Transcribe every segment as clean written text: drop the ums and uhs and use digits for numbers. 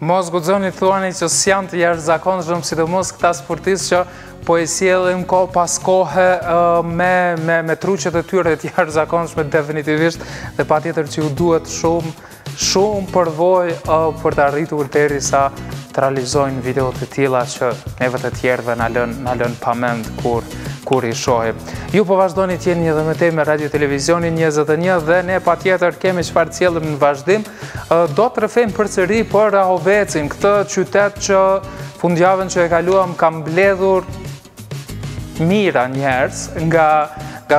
Mos guxoni thuani që s'janë të jashtëzakonshëm, sidomos këta sportistë që po e sjellin kohë pas kohe me truqet e tyre të jashtëzakonshme definitivisht, dhe patjetër që ju duhet shumë përvojë për të arritur derisa të realizojnë videot e tilla që neve të tjerëve na lën pa mend kur i shohim. Ju po vazhdoni të jeni edhe me te me Radio Televizionin 21 dhe ne patjetër kemi çfarë sjellëm në vazhdim. Do të rrëfejmë përsëri për Rahovecin, këtë qytet që fundjavën që e kaluam ka mbledhur mira njerëz nga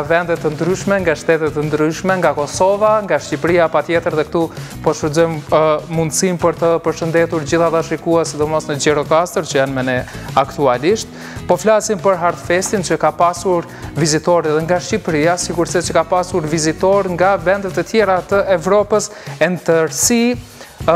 vende të ndryshme, nga shtetet të ndryshme, nga Kosova, nga Shqipëria patjetër, dhe këtu po shfrytëzojmë mundësinë për të përshëndetur gjithë ata shikues, sidomos në Gjirokastër që janë me ne aktualisht. Po flasim për Hartfestin që ka pasur vizitorë edhe nga Shqipëria, sigurisht që ka pasur vizitorë nga vendet e tjera të Evropës, e në tërësi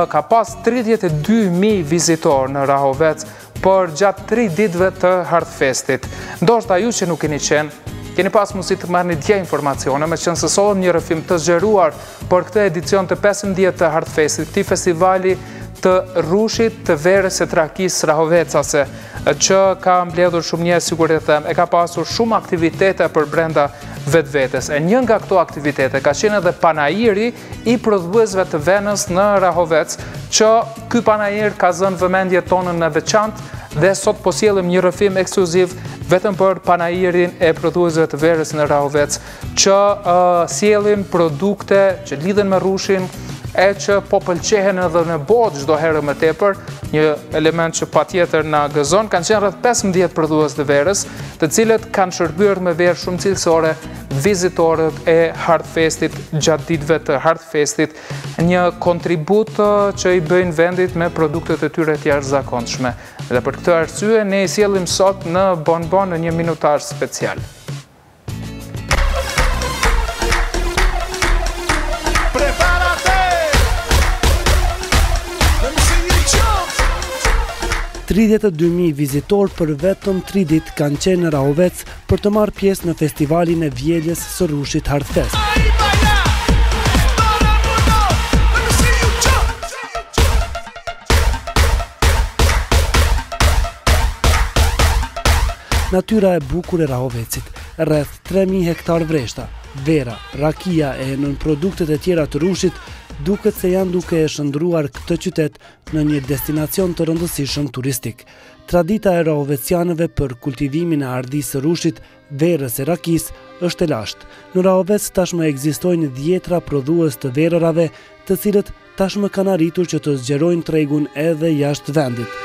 ka pas 32.000 vizitorë në Rahovec për gjatë 3 ditëve të Hartfestit. Ndoshta ju që nuk keni qenë, keni pas mundësi të marrni dje informacione, me qenë se solëm një rrëfim të zgjeruar për këtë edicion të 15 të Hartfestit, këtij festivali të rushit të verës e trakis rahovecase, që ka mbledhur shumë njerëz, sigurisht e them, e ka pasur shumë aktivitete për brenda vetvetes. E një nga këto aktivitete ka qenë edhe panajiri i prodhuesve të venës në Rahovec, që ky panajir ka zënë vëmendje tonën në veçantë, dhe sot po sjellim një rrëfim ekskluziv vetëm për panajirin e prodhuesve të verës në Rahovec, që sjellim produkte që lidhen me rushin, e që po pëlqehen edhe në botë çdo herë më tepër, një element që patjetër na gëzon. Kanë qenë rreth 15 prodhues të verës, të cilët kanë shërbyer me verë shumë cilësore vizitorët e Hartfestit gjatë ditëve të Hartfestit, një kontribut që i bëjnë vendit me produktet e tyre të jashtëzakonshme. Dhe për këtë arsye ne i sjellim sot në Bonbon në një minutazh special. 32.000 vizitorë për vetëm 3 ditë kanë qenë në Rahovec për të marrë pjesë në festivalin e vjedhjes së rushit Hartfest. Natyra e bukur e Rahovecit, rreth 3.000 hektar vreshta, vera, rakia e nën produktet e tjera të rushit, duket se janë duke e shndruar këtë qytet në një destinacion të rëndësishëm turistik. Tradita e rahovecianëve për kultivimin e ardisë së rushit, verës e rakis është e lashtë. Në Rahovec tashmë ekzistojnë 10 prodhues të verërave, të cilët tashmë kanë arritur që të zgjerojnë tregun edhe jashtë vendit.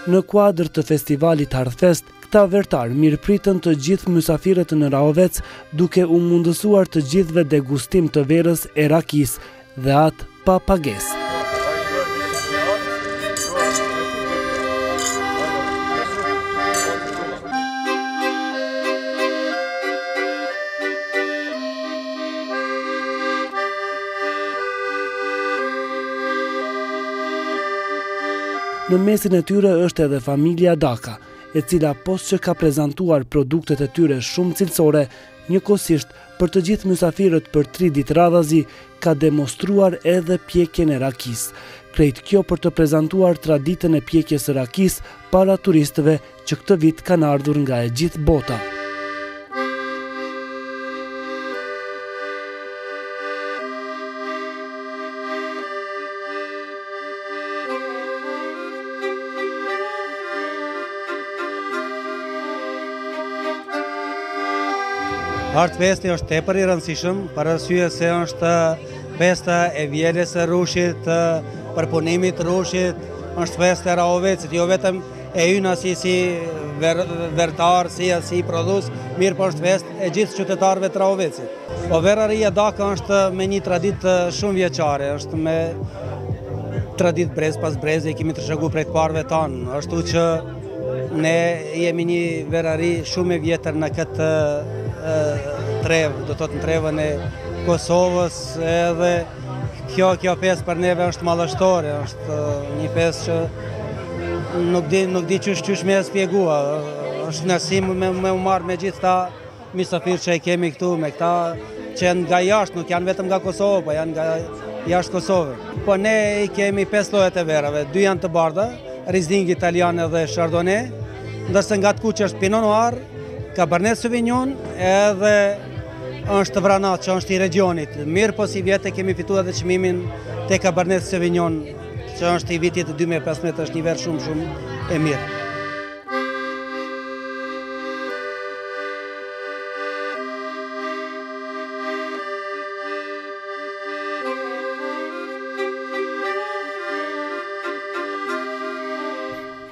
Në kuadër të festivalit Hartfest, këta vertar mirëpritën të gjithë mysafirët në Rahovec, duke u mundësuar të gjithëve degustim të verës e rakis dhe atë pa pagesë. Në mesin e tyre është edhe familja Daka, e cila post që ka prezantuar produktet e tyre shumë cilësore, njëkohësisht për të gjithë mysafirët për 3 ditë radhazi, ka demonstruar edhe pjekjen e rakis. Krejt kjo për të prezantuar traditën e pjekjes së rakis para turistëve që këtë vit kanë ardhur nga e gjithë bota. Hartfesti është tepër i rëndësishëm, për arsye se është festa e vjedhjes së rushit, përpunimit të rushit, është festa e Rahovecit, jo vetëm e ynë si vertar, si prodhues, mirë po është festë e gjithë qytetarëve të Rahovecit. Po veraria Daka është me një traditë shumë vjeçare, është me traditë brez pas breze, i kemi trashëguar prej të parëve tanë, ashtu që ne jemi një verari shumë e vjetër në këtë trevë, do të thotë në trevën e Kosovës, edhe kjo pjesë për neve është mallështore, është një pjesë që nuk di qysh me spjegua, është nësim me u marrë me gjithë ta mysafirë që i kemi këtu, me këta që janë nga jashtë, nuk janë vetëm nga Kosovë, po janë nga jashtë Kosovë. Po ne i kemi 5 llojet e verave, 2 janë të bardha, Riesling italian dhe Chardonnay, ndërsa nga të kuq është Pinot Noir, Cabernet Sauvignon edhe është Vranat që është i regionit. Mirë po si vjetë kemi fituar edhe çmimin te Cabernet Sauvignon që është i vitit 2015, është një ver shumë e mirë.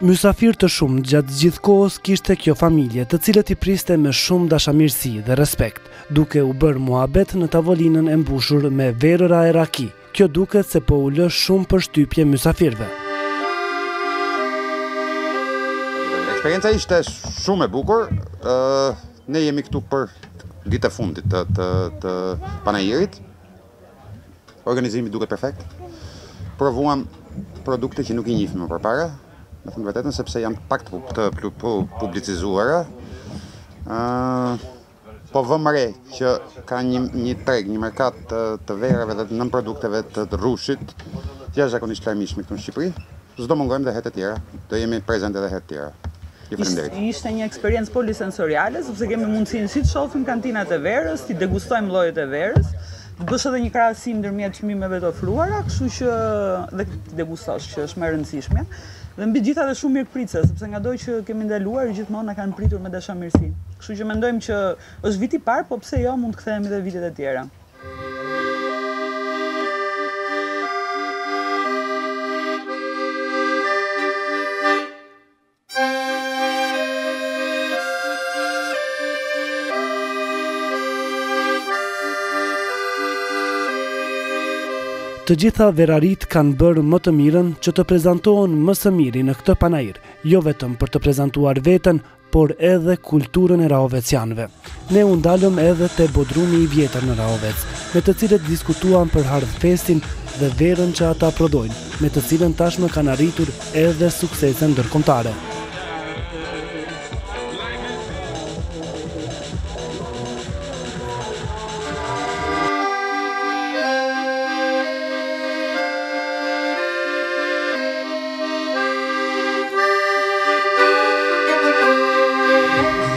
Mysafir të shumë gjatë gjithë kohës kishte kjo familje, të cilët i priste me shumë dashamirësi dhe respekt, duke u bërë muhabet në tavolinën e mbushur me verëra e raki. Kjo duket se po u lë shumë për shtypje mysafirëve. Eksperienca ishte shumë e bukur. Ne jemi këtu për ditë e fundit të panajirit. Organizimi duket perfekt. Provuam produkte që nuk i njihnim më përpara. Me thënë vërtetën, sepse janë pak të publicizuara. Po vëmë re që ka një treg, një merkat të verave dhe nën produkteve të rrushit, jashtëzakonisht larmishme këtu në Shqipëri. S'do mungojmë dhe herë të tjera, do jemi prezente edhe herë të tjera. Ishte një eksperiencë polisensoriale, sepse kemi mundësinë si të shohim kantinat e verës, të degustojmë llojet e verës, të bësh edhe një krahasim ndërmjet çmimeve të ofruara, kështu që dhe të degustosh, që është më e rëndësishme. Dhe mbi gjitha dhe shumë mirëpritëse, sepse ngadoj që kemi ndaluar gjithmonë na kanë pritur me dashamirësi. Kështu që mendojmë që është viti i parë, po pse jo, mund të kthehemi edhe vitet e tjera. Të gjitha verarit kanë bërë më të mirën që të prezantohen më së miri në këtë panajir, jo vetëm për të prezantuar veten, por edhe kulturën e rahovecianëve. Ne u ndalëm edhe te bodrumi i vjetër në Rahovec, me të cilët diskutuan për Hardfestin dhe verën që ata prodhojnë, me të cilën tashmë kanë arritur edhe suksese ndërkombëtare.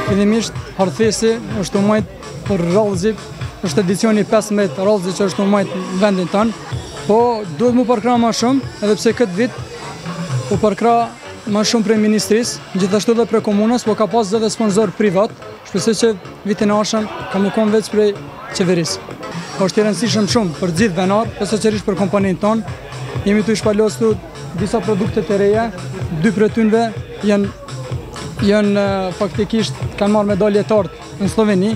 Fillimisht, Hardfesti është umajt për rallëzi, është edicioni 15 rallëzi që është umajt në vendin tonë, po duhet mu përkra ma shumë, edhe pse këtë vit u përkra ma shumë prej ministrisë, gjithashtu dhe prej komunës, po ka pas dhe sponsor privat, shpresoj që vitin e ardhshëm ka më konë veç prej qeverisë. Është i rëndësishëm shumë për gjithë venar, posaçërisht për kompaninë tonë. Jemi tu i shpalosur disa produkte të reja, 2 prej tyre janë faktikisht kanë marrë medalje të artë në Sloveni,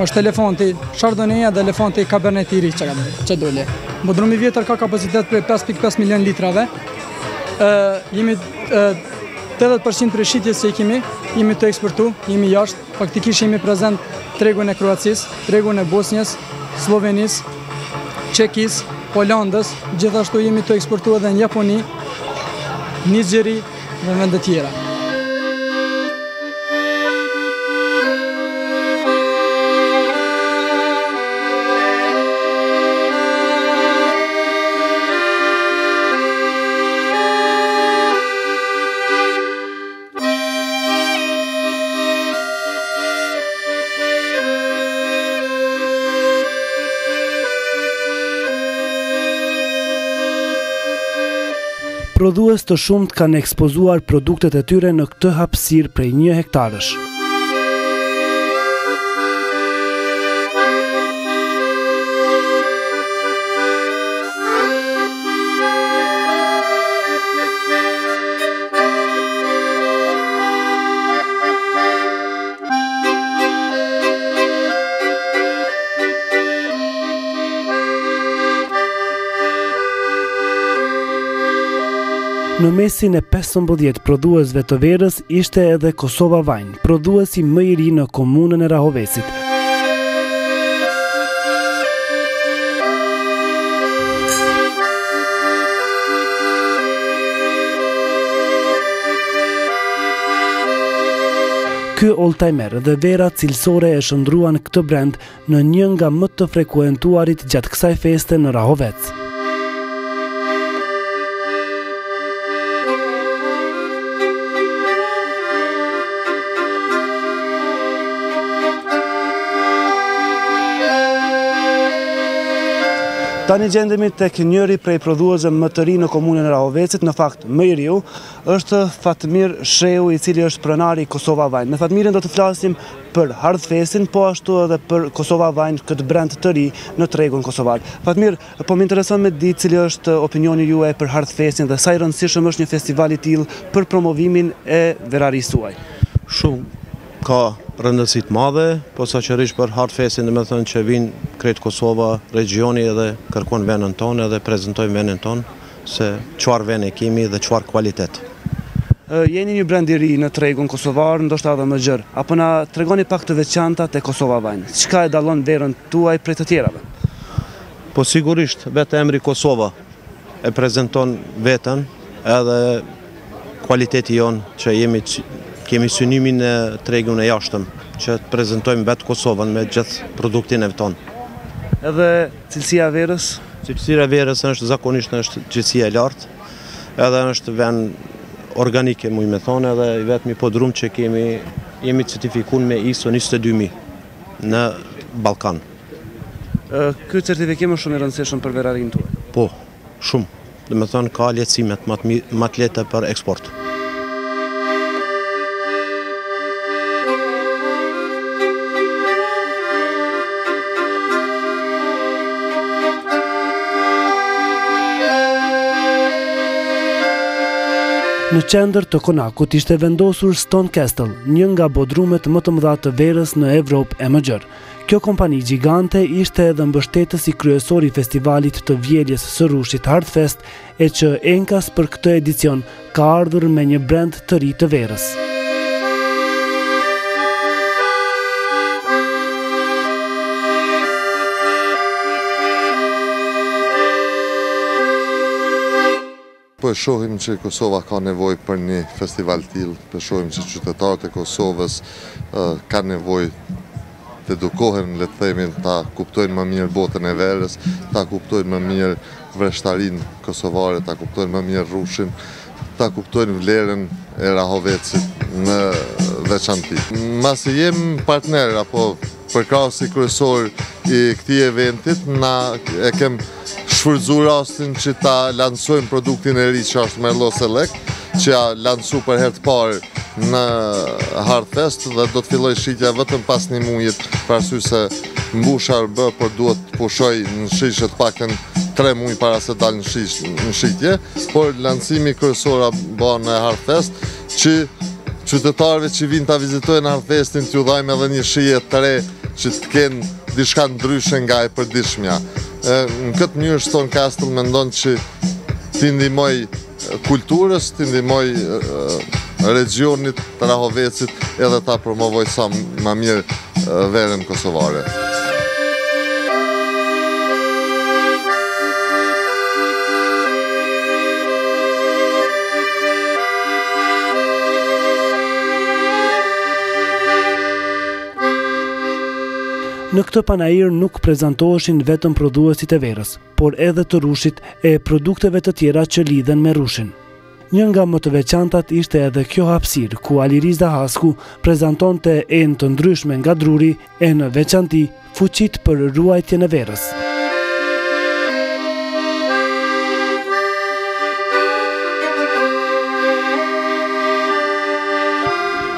është elefanti Chardonnay dhe elefanti Cabernet i ri që dole. Bodrumi vjetër ka kapacitet për 5.5 milion litrave. Jemi 80% për shitjes që i jemi të eksportu, jemi jashtë, faktikisht jemi prezent tregun e Kroacisë, tregun e Bosnjës, Slovenisë, Çekisë, Holandës, gjithashtu jemi të eksportu edhe në Japoni, Nigeri dhe vende tjera. Prodhues të shumt kanë ekspozuar produktet e tyre në këtë hapësirë prej 1 hektarësh. Në mesin e 15 prodhuesve të verës ishte edhe Kosova Wine, prodhuesi më i ri në komunën e Rahovecit. Ky oldtimer dhe vera cilësore e shndruan këtë brend në një nga më të frekuentuarit gjatë kësaj feste në Rahovec. Tani gjendemi tek njëri prej prodhuesve më të ri në komunën e Rahovecit, në fakt më i riu, është Fatmir Shehu, i cili është pronari i Kosova Wine. Me Fatmirin do të flasim për Hardfestin, po ashtu edhe për Kosova Wine, këtë brand të ri në tregun kosovar. Fatmir, po më intereson me di cili është opinioni juaj për Hardfestin dhe sa i rëndësishëm është një festival i tillë për promovimin e verarisë suaj. Shumë ka rëndësi të madhe, po saqërisht për Hardfestin, dhe me thënë që vinë krejt Kosova, regioni edhe kërkon venën tonë edhe prezentojnë venën tonë se çfarë vene kemi dhe çfarë kvalitet. Jeni një brand i ri në tregun kosovar, ndoshta edhe më gjerë, apo na tregoni pak të veçantat e Kosova Wine. Çka e dallon verën tuaj prej të tjerave? Po sigurisht, vetë emri Kosova e prezenton veten edhe kualiteti jonë që kemi synimin e tregun e jashtëm, që të prezentojmë vetë Kosovën me gjithë produktin e tonë. Edhe cilësia e verës? Cilësia e verës është zakonisht gjithësia e lartë, edhe është vend organike, muj me thonë, edhe i vetëmi podrum që jemi certifikun me ISO 22000 në Ballkan. Ky certifikim është shumë i rëndësishëm për verarin tuaj? Po, shumë. Dhe me thonë ka lehtësimet më të lehta për eksport. Në qendër të Konakut ishte vendosur Stone Castle, një nga bodrumet më të mëdha të verës në Evropë e Mëgjer. Kjo kompani gjigante ishte edhe mbështetësi kryesor i festivalit të vjeljes së Rushit Hardfest, e që enkas për këtë edicion ka ardhur me një brand të ri të verës. Po e shohim që Kosova ka nevojë për një festival tillë, po shohim që qytetarët e Kosovës kanë nevojë të edukohen, le të themi, ta kuptojnë më mirë botën e verës, ta kuptojnë më mirë vreshtarinë kosovare, ta kuptojnë më mirë Rushin, ta kuptojnë vlerën e Rahovecit në veçanti. Masi jem partner apo përkrahësi kryesor i këtij eventit, na e kem shfrytzu rastin që ta lansojmë produktin e ri që është Merlot Select, që ja lansu për herë të parë në Hardfest dhe do të filloj shitja vetëm pas një mujit, për arsye se mbusha RB, por duhet të pushoj në shishe të paktën 3 muaj para se dalë në shitje, por lancimi kryesor bën në Hardfest që qytetarëve që vinë ta vizitojnë Hardfestin t'ju dhajmë edhe një shije të re që të kenë diçka ndryshe nga e përditshmja. Në këtë mënyrë Stone Castle mendon që t'i ndihmoj kulturës, t'i ndihmoj regionit të Rahovecit edhe ta promovoj sa më mirë verën kosovare. Në këtë panajir nuk prezantoheshin vetëm prodhuesit e verës, por edhe të Rushit e produkteve të tjera që lidhen me Rushin. Një nga më të veçantat ishte edhe kjo hapësirë, ku Aliriza Hasku prezantonte enë të ndryshme nga druri e në veçanti fuqit për ruajtjen e verës.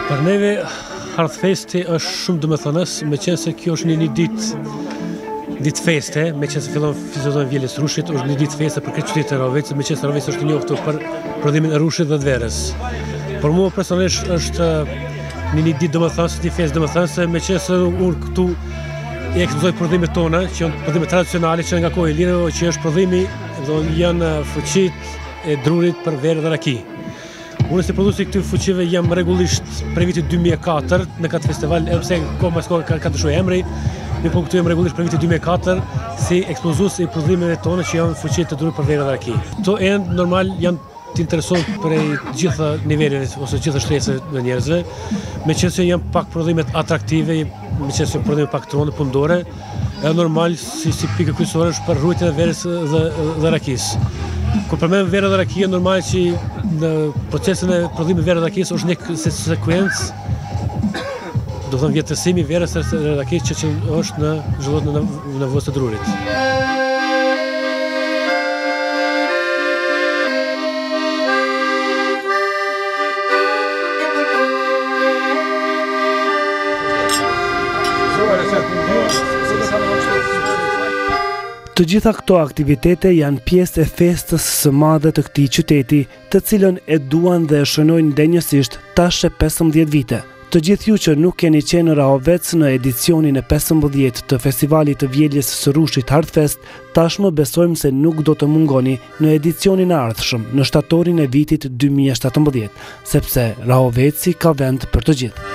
Për neve, Hardfesti është shumë domethënës, me qenë se kjo është një ditë feste, me qenë se fillon fiziozonë vjeljes Rushit, është një ditë feste për këtë qytet të Rahovecit, me qenë se Rahoveci është i njohur për prodhimin e Rushit dhe të verës. Por mua personalisht është një ditë domethënës, një festë domethënëse, me qenë se unë këtu e ekspozoj prodhimet tona, që janë prodhime tradicionale, që nga kohë e lirë, që është prodhimi, janë fuqit e drurit për verë dhe raki. Unë si produsi këtyre fuqive jam rregullisht prej vitit 2004 në këtë festival, edhe pse ka të shoj emri, po këtu jam rregullisht prej vitit 2004 si ekspozues i prodhimeve tona që janë fuqit të drurit për verë dhe raki. Këto ende normal janë t'intereson prej gjitha niveleve ose gjitha shtresave të njerëzve, me qenë se janë pak prodhimet atraktive, me qenë se prodhime pak të rënda pundore, e normal si pikë kryesore është për rrujtjen e verës dhe rakisë. Kur përmend vera dhe rakia, normal që në procesin e prodhimit verës dhe rakisë është një sekuencë, do thënë vjetësimi verës dhe rakisë që është në zhvillohet në nevojës të drurit. Të gjitha këto aktivitete janë pjesë e festës së madhe të këtij qyteti, të cilën e duan dhe e shënojnë ndenjësisht tash e 15 vite. Të gjithë ju që nuk keni qenë në Rahovec në edicionin e 15 të festivalit të vjeljes së Rushit Hardfest, tashmë besojmë se nuk do të mungoni në edicionin e ardhshëm në shtatorin e vitit 2017, sepse Rahoveci ka vend për të gjithë.